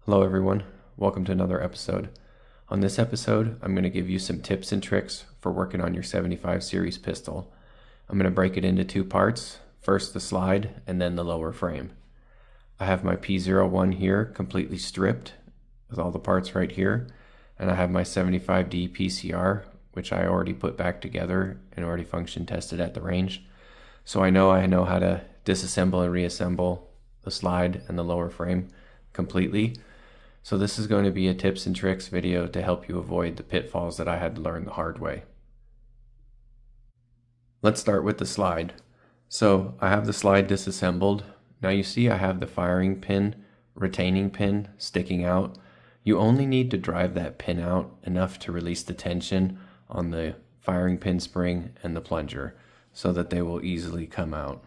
Hello everyone, welcome to another episode. On this episode, I'm going to give you some tips and tricks for working on your 75 series pistol. I'm going to break it into two parts, first the slide and then the lower frame. I have my P01 here completely stripped with all the parts right here, and I have my 75D PCR, which I already put back together and already function tested at the range. So I know how to disassemble and reassemble the slide and the lower frame completely. So this is going to be a tips and tricks video to help you avoid the pitfalls that I had to learn the hard way. Let's start with the slide. So I have the slide disassembled. Now you see I have the firing pin, retaining pin sticking out. You only need to drive that pin out enough to release the tension on the firing pin spring and the plunger so that they will easily come out.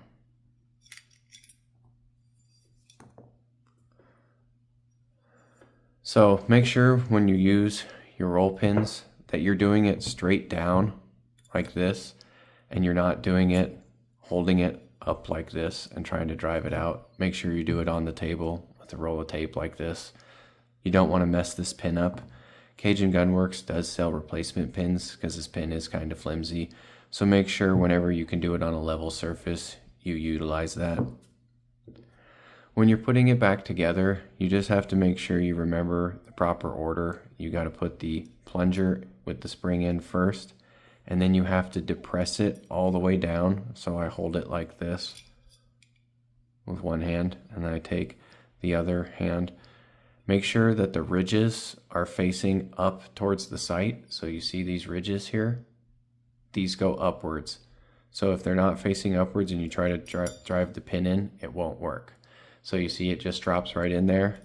So make sure when you use your roll pins that you're doing it straight down like this, and you're not doing it holding it up like this and trying to drive it out. Make sure you do it on the table with a roll of tape like this. You don't want to mess this pin up. Cajun Gunworks does sell replacement pins because this pin is kind of flimsy. So make sure whenever you can do it on a level surface, you utilize that. When you're putting it back together, you just have to make sure you remember the proper order. You got to put the plunger with the spring in first, and then you have to depress it all the way down. So I hold it like this with one hand, and then I take the other hand. Make sure that the ridges are facing up towards the sight. So you see these ridges here? These go upwards. So if they're not facing upwards and you try to drive the pin in, it won't work. So you see it just drops right in there.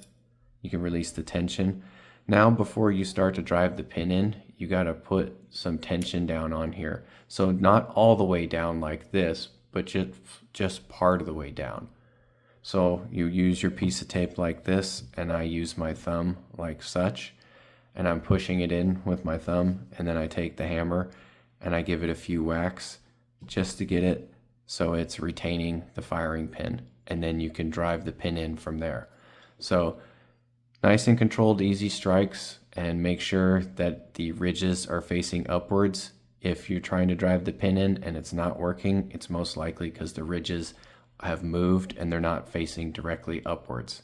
You can release the tension. Now before you start to drive the pin in, you got to put some tension down on here. So not all the way down like this, but just part of the way down. So you use your piece of tape like this, and I use my thumb like such, and I'm pushing it in with my thumb, and then I take the hammer and I give it a few whacks just to get it so it's retaining the firing pin, and then you can drive the pin in from there. So nice and controlled, easy strikes, and make sure that the ridges are facing upwards. If you're trying to drive the pin in and it's not working, it's most likely because the ridges have moved and they're not facing directly upwards.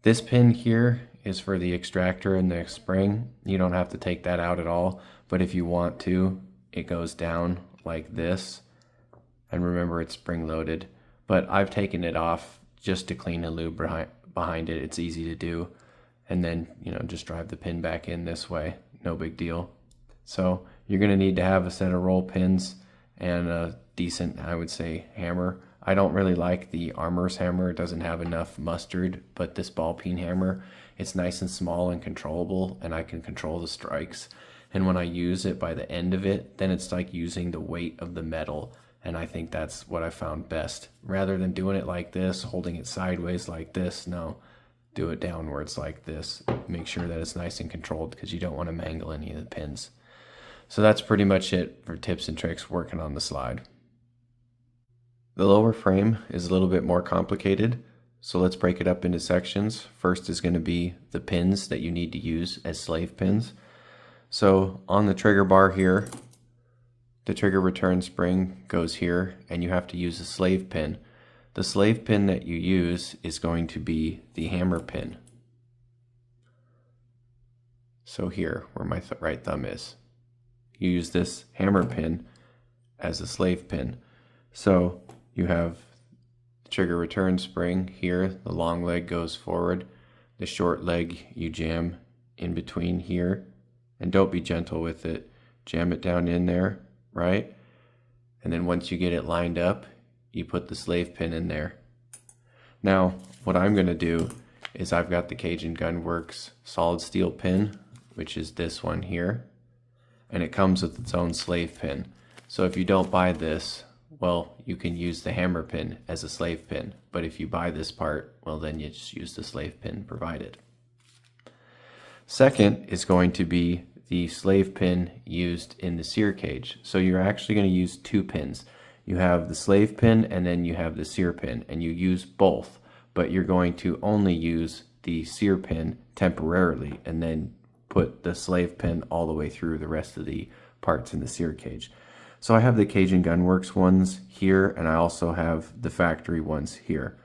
This pin here is for the extractor and the spring. You don't have to take that out at all, but if you want to, it goes down like this. And remember, it's spring loaded, but I've taken it off just to clean the lube behind it. It's easy to do. And then, just drive the pin back in this way. No big deal. So you're going to need to have a set of roll pins and a decent, I would say, hammer. I don't really like the Armor's hammer. It doesn't have enough mustard, but this ball peen hammer, it's nice and small and controllable, and I can control the strikes. And when I use it by the end of it, then it's like using the weight of the metal. And I think that's what I found best. Rather than doing it like this, holding it sideways like this, no, do it downwards like this. Make sure that it's nice and controlled because you don't want to mangle any of the pins. So that's pretty much it for tips and tricks working on the slide. The lower frame is a little bit more complicated, so let's break it up into sections. First is going to be the pins that you need to use as slave pins. So on the trigger bar here, the trigger return spring goes here, and you have to use a slave pin. The slave pin that you use is going to be the hammer pin. So here, where my right thumb is. You use this hammer pin as a slave pin. So you have the trigger return spring here, the long leg goes forward, the short leg you jam in between here, and don't be gentle with it. Jam it down in there, right? And then once you get it lined up, you put the slave pin in there. Now, what I'm going to do is I've got the Cajun Gunworks solid steel pin, which is this one here, and it comes with its own slave pin. So if you don't buy this, well, you can use the hammer pin as a slave pin. But if you buy this part, well, then you just use the slave pin provided. Second is going to be the slave pin used in the Sear cage. So you're actually going to use two pins. You have the slave pin and then you have the Sear pin, and you use both, but you're going to only use the Sear pin temporarily and then put the slave pin all the way through the rest of the parts in the Sear cage. So I have the Cajun Gunworks ones here, and I also have the factory ones here.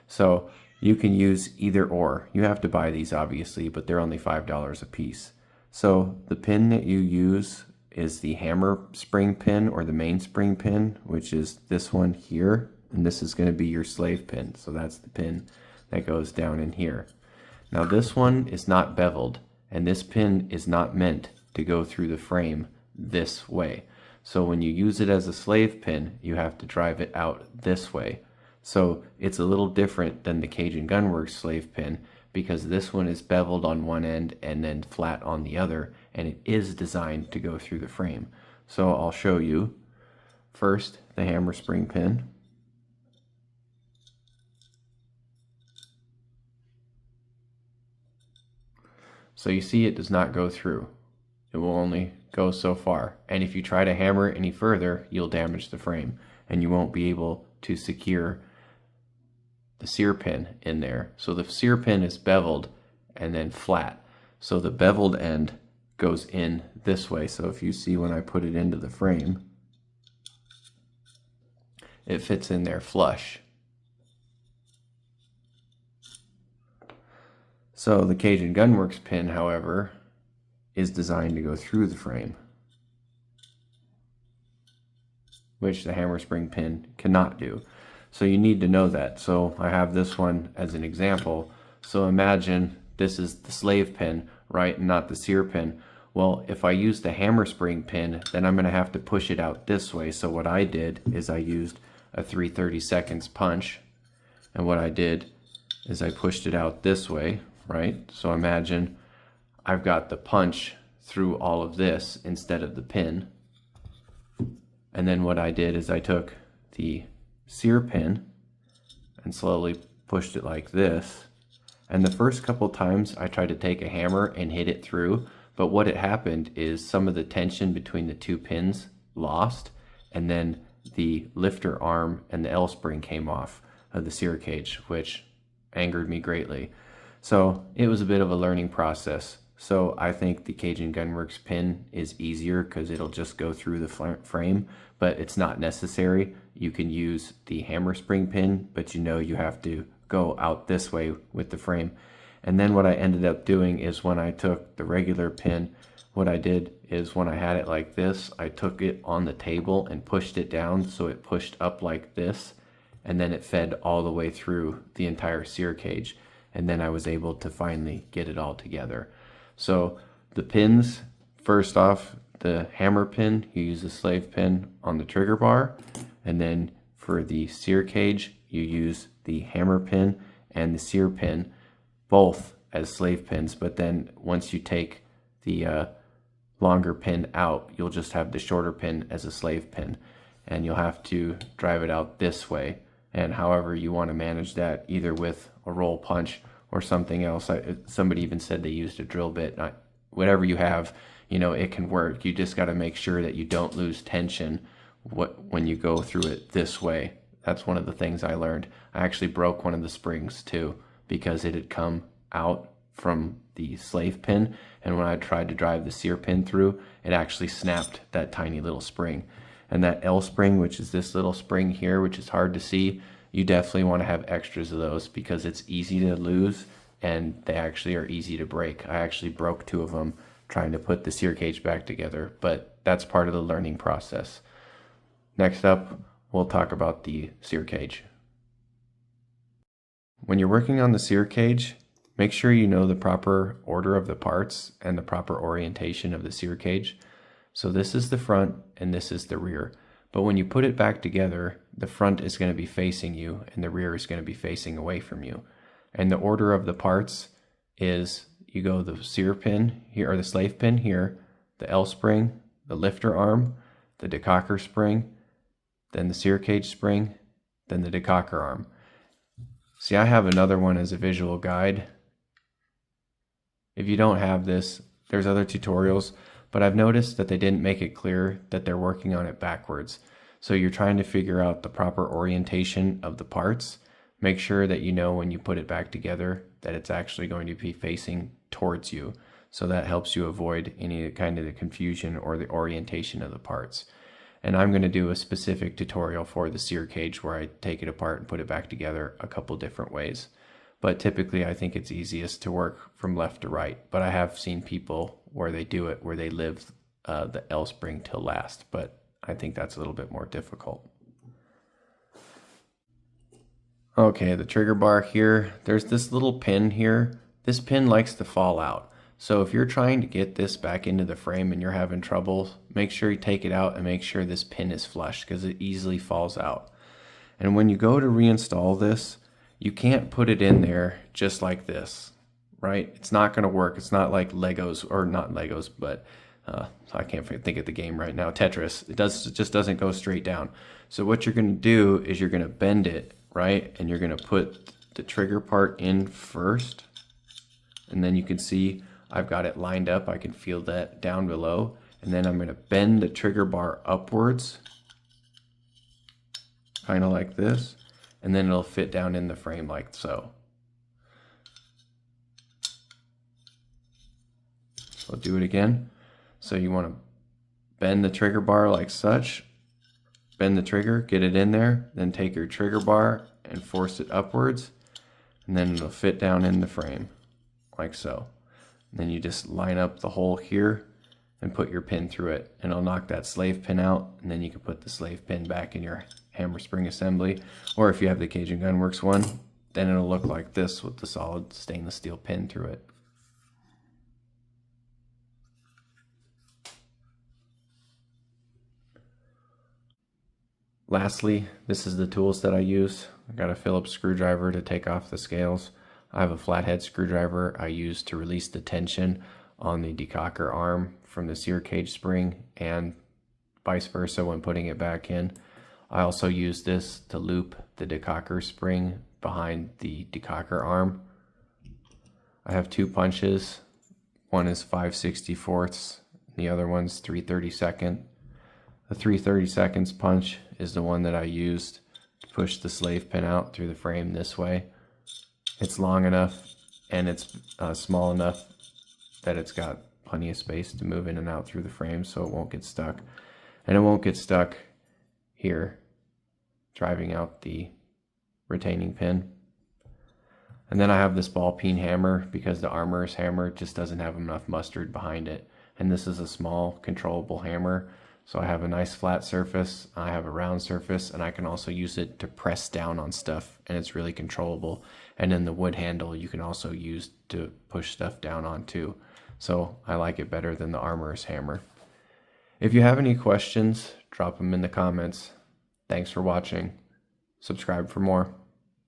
So you can use either or. You have to buy these obviously, but they're only $5 a piece. So the pin that you use is the hammer spring pin or the mainspring pin, which is this one here, and this is going to be your slave pin. So that's the pin that goes down in here. Now this one is not beveled, and this pin is not meant to go through the frame this way. So when you use it as a slave pin, you have to drive it out this way. So it's a little different than the Cajun Gunworks slave pin, because this one is beveled on one end and then flat on the other, and it is designed to go through the frame. So I'll show you first the hammer spring pin. So you see it does not go through. It will only go so far. And if you try to hammer it any further, you'll damage the frame and you won't be able to secure the Sear pin in there. So the Sear pin is beveled and then flat. So the beveled end goes in this way. So if you see when I put it into the frame, it fits in there flush. So the Cajun Gunworks pin, however, is designed to go through the frame, which the hammer spring pin cannot do. So you need to know that. So I have this one as an example. So imagine this is the slave pin, right, and not the Sear pin. Well, if I use the hammer spring pin, then I'm going to have to push it out this way. So what I did is I used a 3/32 punch, and what I did is I pushed it out this way, right? So imagine I've got the punch through all of this instead of the pin. And then what I did is I took the Sear pin and slowly pushed it like this. And the first couple times I tried to take a hammer and hit it through, but what had happened is some of the tension between the two pins lost, and then the lifter arm and the L spring came off of the Sear cage, which angered me greatly. So it was a bit of a learning process. So I think the Cajun Gunworks pin is easier because it'll just go through the frame, but it's not necessary. You can use the hammer spring pin, but you know you have to go out this way with the frame. And then what I ended up doing is when I took the regular pin, what I did is when I had it like this, I took it on the table and pushed it down so it pushed up like this, and then it fed all the way through the entire Sear cage. And then I was able to finally get it all together. So the pins, first off, the hammer pin, you use the slave pin on the trigger bar. And then for the Sear cage, you use the hammer pin and the Sear pin, both as slave pins. But then once you take the longer pin out, you'll just have the shorter pin as a slave pin. And you'll have to drive it out this way. And however you want to manage that, either with a roll punch or something else. Somebody even said they used a drill bit. Whatever you have, you know, it can work. You just got to make sure that you don't lose tension when you go through it this way. That's one of the things I learned. I actually broke one of the springs too because it had come out from the slave pin, and when I tried to drive the Sear pin through, it actually snapped that tiny little spring. And that L spring, which is this little spring here, which is hard to see, you definitely want to have extras of those because it's easy to lose and they actually are easy to break. I actually broke two of them trying to put the Sear cage back together, but that's part of the learning process. Next up, we'll talk about the Sear cage. When you're working on the Sear cage, make sure you know the proper order of the parts and the proper orientation of the Sear cage. So this is the front and this is the rear. But when you put it back together, the front is going to be facing you and the rear is going to be facing away from you. And the order of the parts is you go the Sear pin here, or the slave pin here, the L spring, the lifter arm, the Decocker spring, then the Sear cage spring, then the Decocker arm. See, I have another one as a visual guide. If you don't have this, there's other tutorials, but I've noticed that they didn't make it clear that they're working on it backwards. So you're trying to figure out the proper orientation of the parts, Make sure that you know when you put it back together that it's actually going to be facing towards you. So that helps you avoid any kind of the confusion or the orientation of the parts. And I'm going to do a specific tutorial for the Sear cage where I take it apart and put it back together a couple different ways. But typically I think it's easiest to work from left to right. But I have seen people where they do it, where they live the L spring till last. But I think that's a little bit more difficult. Okay, the trigger bar here, there's this little pin here. This pin likes to fall out. So if you're trying to get this back into the frame and you're having trouble, make sure you take it out and make sure this pin is flush because it easily falls out. And when you go to reinstall this, you can't put it in there just like this, right? It's not going to work. It's not like Legos, or not Legos, but I can't think of the game right now, Tetris. It just doesn't go straight down. So what you're going to do is you're going to bend it, right? And you're going to put the trigger part in first. And then you can see I've got it lined up. I can feel that down below. And then I'm going to bend the trigger bar upwards, kind of like this. And then it'll fit down in the frame like so. So I'll do it again. So you want to bend the trigger bar like such. Bend the trigger, get it in there, then take your trigger bar and force it upwards, and then it'll fit down in the frame, like so. And then you just line up the hole here and put your pin through it, and it'll knock that slave pin out, and then you can put the slave pin back in your hammer spring assembly. Or if you have the Cajun Gunworks one, then it'll look like this with the solid stainless steel pin through it. Lastly, this is the tools that I use. I got a Phillips screwdriver to take off the scales. I have a flathead screwdriver I use to release the tension on the Decocker arm from the Sear cage spring, and vice versa when putting it back in. I also use this to loop the Decocker spring behind the Decocker arm. I have two punches. One is 5/64, the other one's 3/32. The 3/32 punch is the one that I used to push the slave pin out through the frame this way. It's long enough and it's small enough that it's got plenty of space to move in and out through the frame, so it won't get stuck. And it won't get stuck here, driving out the retaining pin. And then I have this ball peen hammer because the armorer's hammer just doesn't have enough mustard behind it. And this is a small controllable hammer. So I have a nice flat surface, I have a round surface, and I can also use it to press down on stuff, and it's really controllable. And then the wood handle you can also use to push stuff down on too. So I like it better than the armorer's hammer. If you have any questions, drop them in the comments. Thanks for watching. Subscribe for more.